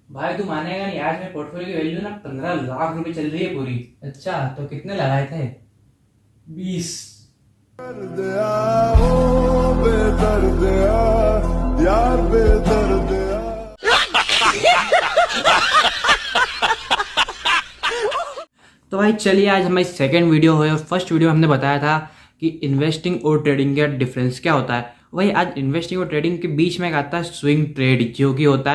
भाई तू मानेगा नहीं, आज मेरे पोर्टफोलियो की वैल्यू ना 15 लाख रुपए चल रही है पूरी। अच्छा, तो कितने लगाए थे? 20। दर्दिया ओ बेदर्दिया यार बेदर्दिया। तो भाई चलिए, आज हमारी सेकंड वीडियो है और फर्स्ट वीडियो में हमने बताया था कि इन्वेस्टिंग और ट्रेडिंग का डिफरेंस क्या होता है। वही आज इन्वेस्टिंग और ट्रेडिंग के बीच में एक आता है स्विंग ट्रेड, जो कि होता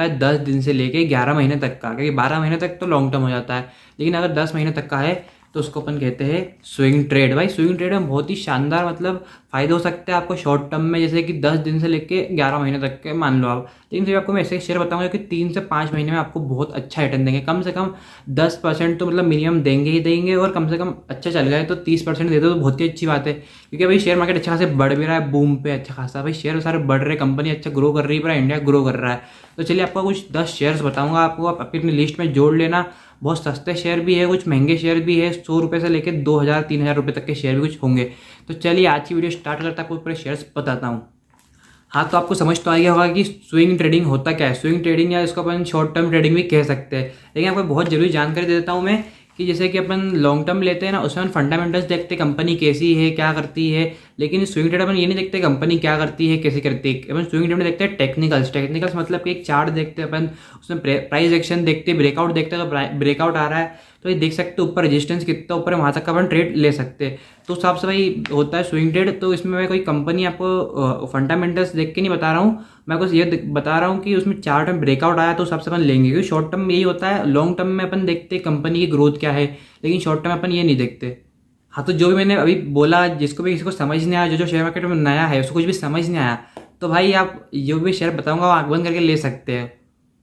है 10 दिन से लेके 11 महीने तक का, क्योंकि 12 महीने तक तो लॉन्ग टर्म हो जाता है, लेकिन अगर 10 महीने तक का है तो उसको अपन कहते हैं स्विंग ट्रेड। भाई स्विंग ट्रेड में बहुत ही शानदार मतलब फ़ायदे हो सकते हैं आपको शॉर्ट टर्म में, जैसे कि 10 दिन से लेके 11 महीने तक के मान लो आप। लेकिन फिर आपको मैं ऐसे शेयर बताऊंगा कि 3 से 5 महीने में आपको बहुत अच्छा रिटर्न देंगे, कम से कम 10% तो मतलब मिनिमम देंगे ही देंगे, और कम से कम अच्छा चल गए तो 30% दे दो तो बहुत ही अच्छी बात है। क्योंकि भाई शेयर मार्केट अच्छा खासा बढ़ भी रहा है, बूम पे अच्छा खासा भाई शेयर सारे बढ़ रहे हैं, कंपनी अच्छा ग्रो कर रही है, पूरा इंडिया ग्रो कर रहा है। तो चलिए आपको कुछ 10 शेयर्स बताऊंगा, आपको आप अपनी लिस्ट में जोड़ लेना। बहुत सस्ते शेयर भी है, कुछ महंगे शेयर भी है, 100 रुपये से लेकर 2000-3000 रुपये तक के शेयर भी कुछ होंगे। तो चलिए आज की वीडियो स्टार्ट करता है, आपको पूरे शेयर्स बताता हूँ। हाँ, तो आपको समझ तो आ गया होगा कि स्विंग ट्रेडिंग होता क्या है। स्विंग ट्रेडिंग या इसको अपन शॉर्ट टर्म ट्रेडिंग भी कह सकते हैं, लेकिन आपको बहुत जरूरी जानकारी दे देता हूँ मैं कि जैसे कि अपन लॉन्ग टर्म लेते हैं ना, उसमें अपन फंडामेंटल्स देखते हैं कंपनी कैसी है क्या करती है, लेकिन स्विंग ट्रेड अपन ये नहीं देखते कंपनी क्या करती है कैसे करती है। अपन स्विंग ट्रेड में देखते हैं टेक्निकल्स मतलब कि एक चार्ट देखते हैं अपन, उसमें प्राइस एक्शन देखते हैं, ब्रेकआउट देखते हैं, अगर ब्रेकआउट आ रहा है तो ये देख सकते हो ऊपर रेजिस्टेंस कितना ऊपर है, वहाँ तक का अपन ट्रेड ले सकते हैं। तो उस हिसाब से भाई होता है स्विंग ट्रेड। तो इसमें मैं कोई कंपनी आपको फंडामेंटल्स देख के नहीं बता रहा हूँ, मैं कुछ ये बता रहा हूँ कि उसमें चार्ट में ब्रेकआउट आया तो उस हिसाब से अपन लेंगे, क्योंकि शॉर्ट टर्म में यही होता है। लॉन्ग टर्म में अपन देखते हैं कंपनी की ग्रोथ क्या है, लेकिन शॉर्ट टर्म में अपन ये नहीं देखते। हाँ, तो जो भी मैंने अभी बोला, जिसको भी किसी को समझ नहीं आया, जो शेयर मार्केट में नया है उसको कुछ भी समझ नहीं आया, तो भाई आप जो भी शेयर बताऊंगा वो आंख बंद करके ले सकते हैं।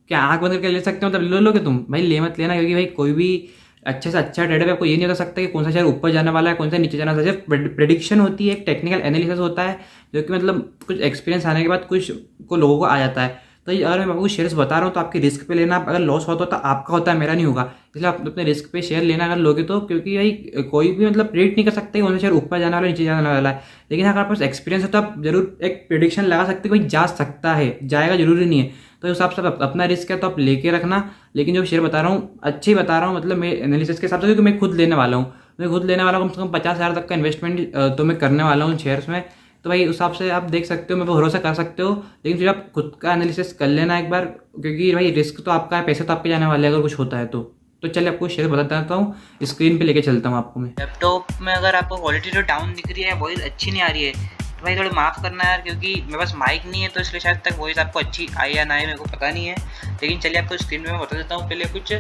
क्या आंख बंद करके ले सकते हो मतलब ले लोगे तुम? भाई ले मत लेना, क्योंकि भाई कोई भी अच्छे से अच्छा ट्रेडर आपको ये नहीं बता सकता कि कौन सा शेयर ऊपर जाने वाला है कौन सा नीचे जाने वाला है। सिर्फ प्रेडिक्शन होती है, एक टेक्निकल एनालिसिस होता है, जो कि मतलब कुछ एक्सपीरियंस आने के बाद कुछ को लोगों को आ जाता है। तो ये अगर मैं आपको शेयर्स बता रहा हूँ तो आपकी रिस्क पे लेना, अगर लॉस होता तो आपका होता है, मेरा नहीं होगा। इसलिए आप अपने रिस्क पे शेयर लेना अगर लोगे तो, क्योंकि भाई कोई भी मतलब प्रेडिक्ट नहीं कर सकते कौन सा शेयर ऊपर जाने वाला है नीचे जाने वाला है। लेकिन अगर आपके पास एक्सपीरियंस है तो आप जरूर एक प्रेडिक्शन लगा सकते हो, भाई जा सकता है, जाएगा जरूरी नहीं है। तो उस हिसाब से अपना रिस्क है तो आप लेके रखना। लेकिन जो शेयर बता रहा हूँ अच्छे ही बता रहा हूँ, मतलब मैं एनालिसिस के हिसाब से, क्योंकि मैं खुद लेने वाला हूँ, मैं खुद लेने वाला हूँ, कम से कम 50,000 तक का इन्वेस्टमेंट तो मैं करने वाला हूँ शेयर्स में। तो भाई उस हिसाब से आप देख सकते हो, मैं भरोसा कर सकते हो, लेकिन फिर आप खुद का एनालिसिस कर लेना एक बार, क्योंकि भाई रिस्क तो आपका है, पैसे तो आपके जाने वाले हैं अगर कुछ होता है तो। चलिए आपको शेयर बताता देता हूँ, स्क्रीन पे लेके चलता हूँ आपको मैं। लैपटॉप में अगर आपको क्वालिटी जो डाउन दिख रही है, वॉइस अच्छी नहीं आ रही है, तो भाई थोड़ा माफ़ करना यार, क्योंकि मेरे पास माइक नहीं है तो इसलिए शायद तक वॉइस आपको अच्छी आई या ना आई मेरे को पता नहीं है। लेकिन चलिए आपको स्क्रीन पे मैं बता देता हूँ पहले कुछ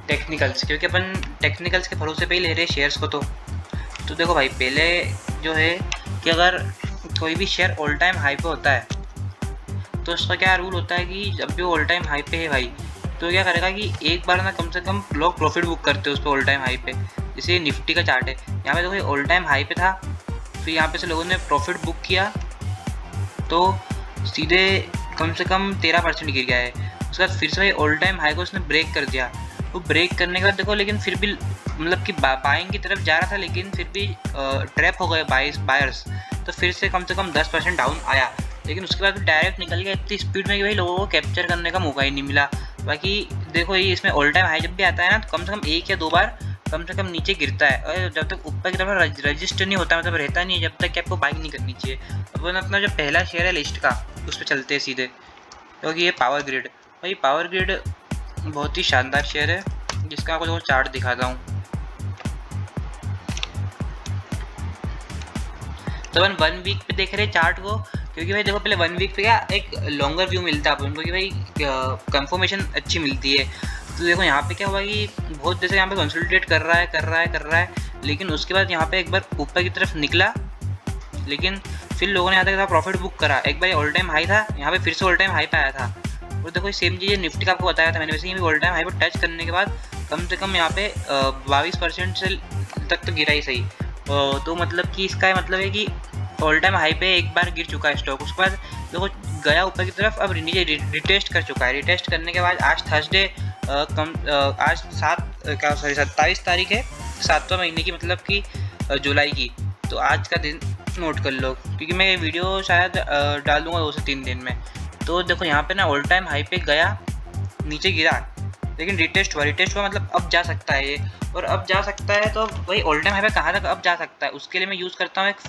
टेक्निकल्स, क्योंकि अपन टेक्निकल्स के भरोसे पे ही ले रहे हैं शेयर्स को। तो देखो भाई, पहले जो है कि अगर कोई भी शेयर ऑल टाइम हाई पे होता है तो उसका क्या रूल होता है कि जब भी ऑल टाइम हाई पे है भाई, तो क्या करेगा कि एक बार ना कम से कम लोग प्रॉफिट बुक करते हैं उस पर ऑल टाइम हाई पे। जैसे निफ्टी का चार्ट है, यहाँ पे देखो ऑल टाइम हाई पे था, फिर यहाँ पे से लोगों ने प्रॉफिट बुक किया तो सीधे कम से कम 13% गिर गया है। उसके बाद फिर से भाई ऑल टाइम हाई को उसने ब्रेक कर दिया। वो ब्रेक करने के बाद देखो, लेकिन फिर भी मतलब कि बाइंग की तरफ जा रहा था, लेकिन फिर भी ट्रैप हो गए बायर्स, तो फिर से कम 10% डाउन आया। लेकिन उसके बाद डायरेक्ट निकल गया इतनी स्पीड में कि भाई लोगों को कैप्चर करने का मौका ही नहीं मिला। बाकी देखो ये इसमें ऑल टाइम हाई जब भी आता है ना, तो कम से कम 1 या 2 बार कम से कम नीचे गिरता है, और जब तक ऊपर की तरफ रजिस्टर नहीं होता, मतलब रहता नहीं है, जब तक कि आपको बाइंग नहीं करनी चाहिए। अपन अपना जो पहला शेयर है लिस्ट का उस पर चलते हैं सीधे, क्योंकि ये पावर ग्रिड। भाई पावर ग्रिड बहुत ही शानदार शेयर है, जिसका आपको चार्ट दिखाता हूँ। तो अपन 1 वीक पे देख रहे हैं चार्ट को, क्योंकि भाई देखो पहले 1 वीक पे क्या एक लॉन्गर व्यू मिलता है अपन को, कि भाई कंफर्मेशन अच्छी मिलती है। तो देखो यहाँ पे क्या हुआ कि बहुत जैसे यहाँ पे कंसोलिडेट कर रहा है, लेकिन उसके बाद यहाँ पे एक बार ऊपर की तरफ निकला, लेकिन फिर लोगों ने यहाँ तक प्रॉफिट बुक करा। एक बार ऑल टाइम हाई था, यहाँ पे फिर से ऑल टाइम हाई पे आया था। और देखो सेम चीज़ निफ्टी का आपको बताया था मैंने, वैसे ही ऑल टाइम हाई पर टच करने के बाद कम से कम यहाँ पे 22% से तक तो गिरा ही सही। तो मतलब कि इसका मतलब है कि ऑल टाइम हाई पे एक बार गिर चुका है स्टॉक, उसके बाद देखो गया ऊपर की तरफ, अब नीचे रिटेस्ट कर चुका है। रिटेस्ट करने के बाद आज थर्सडे आज 27 तारीख है 7वां महीने की, मतलब कि जुलाई की। तो आज का दिन नोट कर लो, क्योंकि मैं ये वीडियो शायद डाल दूँगा 2 से 3 दिन में। तो देखो यहाँ पे ना ऑल टाइम हाई पे गया, नीचे गिरा, लेकिन रिटेस्ट हुआ मतलब अब जा सकता है ये। और अब जा सकता है तो वही ऑल टाइम हाई पे कहाँ तक अब जा सकता है, उसके लिए मैं यूज़ करता हूँ एक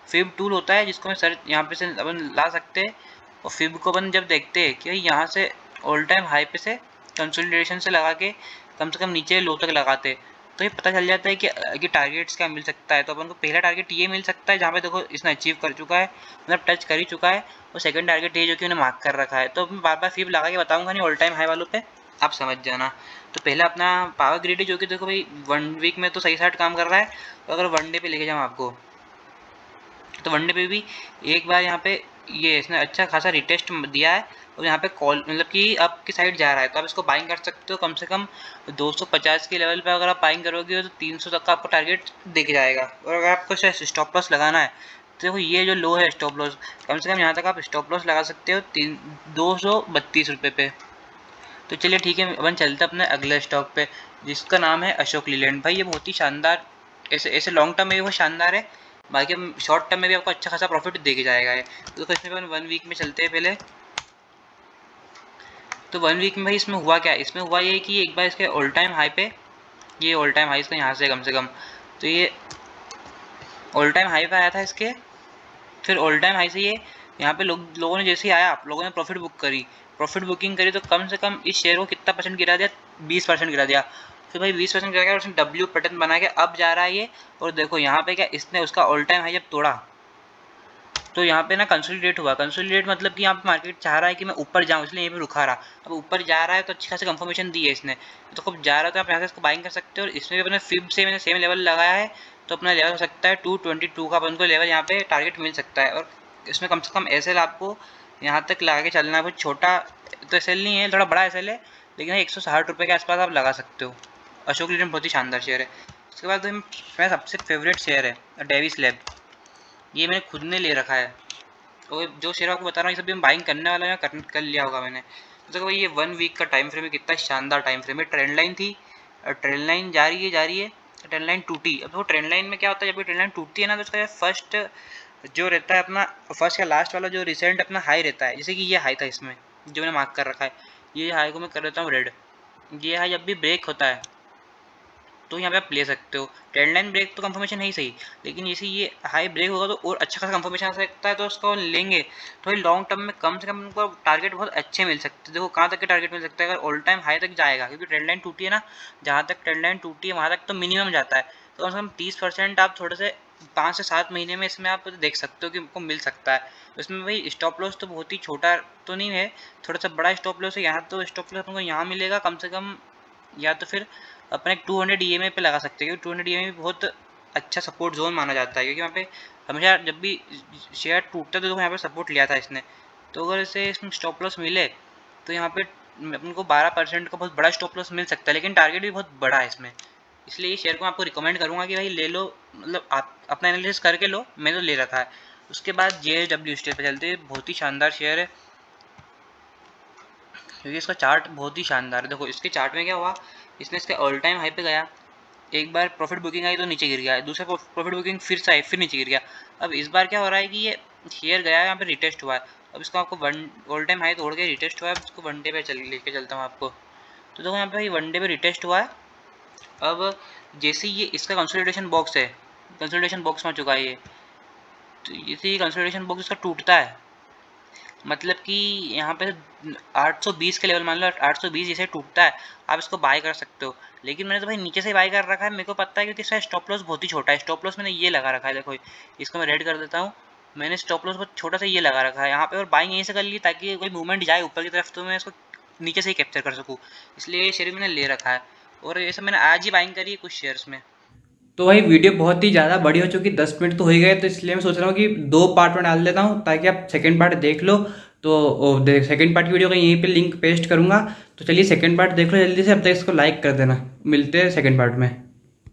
फिब टूल होता है, जिसको मैं सर्च यहाँ पे से अपन ला सकते हैं। और फिब को अपन जब देखते हैं कि यहाँ से ऑल टाइम हाई पे से कंसोलिडेशन से लगा के कम से कम नीचे लो तक लगाते, तो ये पता चल जाता है कि टारगेट्स क्या मिल सकता है। तो अपन को पहला टारगेट ये मिल सकता है जहाँ पे देखो इसने अचीव कर चुका है, मतलब टच कर ही चुका है। और सेकंड टारगेट ये जो कि उन्हें मार्क कर रखा है। तो मैं बार बार फिब लगा के बताऊंगा नहीं ऑल टाइम हाई वालों पे, आप समझ जाना। तो पहला अपना पावर ग्रिड है, जो कि देखो भाई 1 वीक में तो सही साइड काम कर रहा है। तो अगर 1 डे पे लेके जाऊँ आपको, तो 1 डे पे भी एक बार यहाँ पे ये इसने अच्छा खासा रिटेस्ट दिया है, और यहाँ पे कॉल मतलब कि अप की साइड जा रहा है। तो आप इसको बाइंग कर सकते हो कम से कम 250 के लेवल पे। अगर आप बाइंग करोगे तो 300 तक का आपको टारगेट दिख जाएगा। और अगर आपको स्टॉप लॉस लगाना है तो देखो ये जो लो है स्टॉप लॉस, कम से कम यहाँ तक आप स्टॉप लॉस लगा सकते हो 232 रुपये पे। तो चलिए ठीक है, अपन चलते अपने अगले स्टॉक पे, जिसका नाम है अशोक लीलैंड। भाई ये बहुत ही शानदार, ऐसे लॉन्ग टर्म में भी वो शानदार है, बाकी शॉर्ट टर्म में भी आपको अच्छा खासा प्रॉफिट दे के जाएगा है। तो इसमें अपन 1 वीक में चलते हैं पहले। तो 1 वीक में भाई इसमें हुआ क्या, इसमें हुआ ये कि एक बार इसके ऑल टाइम हाई पे, ये ऑल टाइम हाई इसका यहाँ से कम से कम, तो ये ऑल टाइम हाई पे आया था इसके। फिर ऑल टाइम हाई से ये यहाँ पे लोगों ने जैसे ही आया, आप लोगों ने प्रॉफिट बुकिंग करी, तो कम से कम इस शेयर को कितना परसेंट गिरा दिया, 20% गिरा दिया। फिर भाई 20% गिरा गया, उसने डब्ल्यू पैटर्न बना के अब जा रहा है ये। और देखो यहाँ पे क्या, इसने उसका ऑल टाइम हाई जब तोड़ा, तो यहाँ पे ना कंसोलिडेट हुआ। कंसोलिडेट मतलब कि यहाँ पे मार्केट चाह रहा है कि मैं ऊपर जाऊँ, इसलिए यहाँ पे रुका रहा। अब ऊपर जा रहा है तो अच्छी खासी कंफर्मेशन दी है इसने, तो कब जा रहा है तो आप यहाँ से इसको बाइंग कर सकते हो। और इसमें भी अपने फिब से मैंने सेम लेवल लगाया है, तो अपना लेवल हो सकता है 222 का अपन को लेवल यहाँ पे टारगेट मिल सकता है। और इसमें कम से कम एसएल आपको यहाँ तक लगा के चलना है। कुछ छोटा तो एसएल नहीं है, थोड़ा बड़ा एसएल है, लेकिन 160 रुपये के आसपास आप लगा सकते हो। अशोक लीलैंड बहुत ही शानदार शेयर है। उसके बाद मेरा सबसे फेवरेट शेयर है डेविस लैब, ये मैंने खुद ने ले रखा है। और जो शेयर आपको बता रहा हूँ ये सब भी मैं बाइंग करने वाला है, कर लिया होगा मैंने। तो देखो ये 1 वीक का टाइम फ्रेम है, कितना शानदार टाइम फ्रेम है। ट्रेंड लाइन थी, ट्रेंड लाइन जा रही है, ट्रेंड लाइन टूटी। अब वो ट्रेंड लाइन में क्या होता है, जब भी ट्रेंड लाइन टूटती है ना, तो उसका फर्स्ट जो रहता है अपना, फर्स्ट या लास्ट वाला जो रिसेंट अपना हाई रहता है, जैसे कि ये हाई था इसमें जो मैंने मार्क कर रखा है, ये हाई को मैं कर देता हूँ रेड। ये हाई जब भी ब्रेक होता है तो यहाँ पे आप ले सकते हो। ट्रेंड लाइन ब्रेक तो कंफर्मेशन है ही सही, लेकिन जैसे ये हाई ब्रेक होगा तो और अच्छा खासा कंफर्मेशन आ सकता है, तो उसको लेंगे तो लॉन्ग टर्म में कम से कम उनको टारगेट बहुत अच्छे मिल सकते हैं। देखो कहाँ तक के टारगेट मिल सकता है, अगर ऑल टाइम हाई तक जाएगा, क्योंकि ट्रेंड लाइन टूटी है ना, जहाँ तक ट्रेंड लाइन टूटी है वहाँ तक तो मिनिमम जाता है। तो कम से कम 30% आप थोड़े से 5 से 7 महीने में इसमें आप देख सकते हो कि आपको मिल सकता है। इसमें भाई स्टॉप लॉस तो बहुत ही छोटा तो नहीं है, थोड़ा सा बड़ा स्टॉप लॉस है। यहाँ तो स्टॉप लॉस आपको यहाँ मिलेगा कम से कम, या तो फिर अपने 200 EMA पे लगा सकते हैं, क्योंकि 200 EMA भी बहुत अच्छा सपोर्ट जोन माना जाता है, क्योंकि वहाँ पे हमेशा जब भी शेयर टूटता है तो यहाँ पे सपोर्ट लिया था इसने। तो अगर इसे इसमें स्टॉप लॉस मिले तो यहाँ पे अपन को 12% का बहुत बड़ा स्टॉप लॉस मिल सकता है, लेकिन टारगेट भी बहुत बड़ा है इसमें। इसलिए ये शेयर को मैं आपको रिकमेंड करूँगा कि भाई ले लो, मतलब आप अपना एनालिसिस करके लो, मैंने तो ले रखा है। उसके बाद JSW स्टेट पर चलते हैं, बहुत ही शानदार शेयर है, क्योंकि इसका चार्ट बहुत ही शानदार है। देखो इसके चार्ट में क्या हुआ, इसने इसके ऑल टाइम हाई पे गया, एक बार प्रॉफिट बुकिंग आई तो नीचे गिर गया, दूसरा प्रॉफिट बुकिंग फिर से आई, फिर नीचे गिर गया। अब इस बार क्या हो रहा है कि ये शेयर गया है, यहाँ पे रिटेस्ट हुआ है। अब इसको आपको ऑल टाइम हाई तोड़ के रिटेस्ट हुआ है, इसको 1 डे पे लेके चलता हूँ आपको। तो देखो यहाँ पे 1 डे पे रिटेस्ट हुआ है। अब जैसे ये इसका कंसोलिडेशन बॉक्स है, कंसोलिडेशन बॉक्स में चुका है ये, तो जैसे ये कंसोलिडेशन बॉक्स इसका टूटता है, मतलब कि यहाँ पे 820 के लेवल मान लो, 820 जैसे टूटता है आप इसको बाय कर सकते हो। लेकिन मैंने तो भाई नीचे से बाय कर रखा है, मेरे को पता है, क्योंकि इसका स्टॉप लॉस बहुत ही छोटा है। स्टॉप लॉस मैंने ये लगा रखा है, देखो इसको मैं रेड कर देता हूँ, मैंने स्टॉप लॉस बहुत छोटा सा ये लगा रखा है यहाँ पे, और बाइंग यहीं से कर ली ताकि कोई मूवमेंट जाए ऊपर की तरफ तो मैं इसको नीचे से ही कैप्चर कर सकूँ, इसलिए ये शेयर मैंने ले रखा है। और ये सब मैंने आज ही बाइंग करी है कुछ शेयर्स में। तो भाई वीडियो बहुत ही ज़्यादा बड़ी हो चुकी, 10 मिनट तो हो ही गए, तो इसलिए मैं सोच रहा हूँ कि 2 पार्ट में डाल देता हूँ ताकि आप सेकंड पार्ट देख लो। तो सेकंड पार्ट की वीडियो का यहीं पे लिंक पेस्ट करूँगा, तो चलिए सेकंड पार्ट देख लो जल्दी से। अब तक इसको लाइक कर देना, मिलते हैं सेकंड पार्ट में।